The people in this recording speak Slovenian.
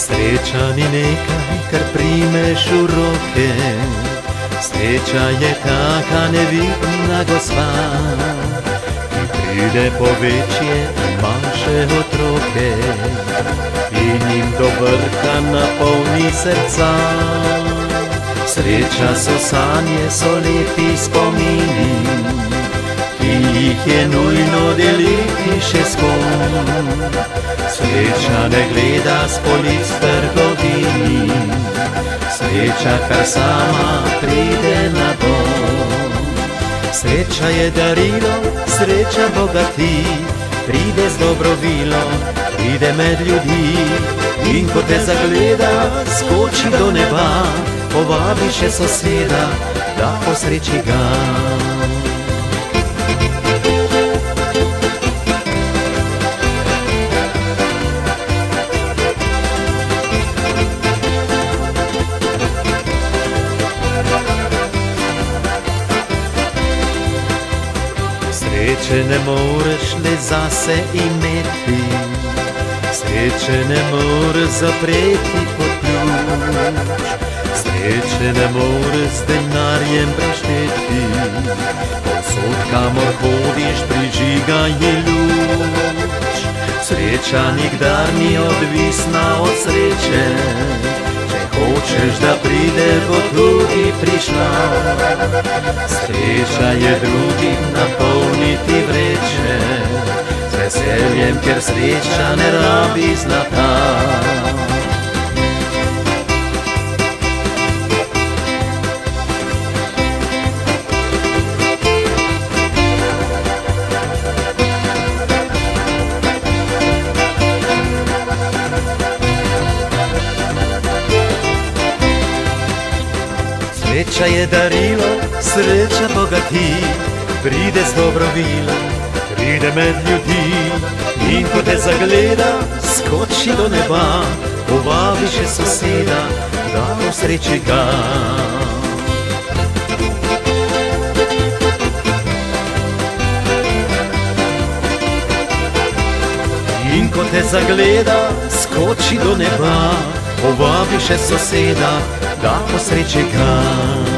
Sreča ni nekaj, kar primeš v roke, sreča je taka nevidna gospa, ki pride po večje in manjše otroke in jim do vrha napolni srca. Sreča so sanje, so lepi spomini, ki jih je nujno deliti še s kom. Sreča ne gleda s polic v trgovini, sreča kar sama pride na dom. Sreča je darilo, sreča bogati, pride z dobrovilo, pride med ljudi. In ko te zagleda, skoči do neba, povabi še soseda, da posreči ga. Sreče ne moreš le zase imeti, sreče ne moreš zapreti pod ključ, sreče ne moreš z denarjem prešteti, povsod kamor hodiš prižiga je luč. Sreča nikdar ni odvisna od sreče, če hočeš, da pride, bo tudi prišla. Sreča je drugim napolniti vreče, z veseljem, ker sreča ne rabi zlata. Sreča je darilo, sreča bogati, pride z dobrovilo, pride med ljudi. In ko te zagleda, skoči do neba, povabi še soseda, da posreči ga. In ko te zagleda, skoči do neba, povabi še soseda, da posreči ga.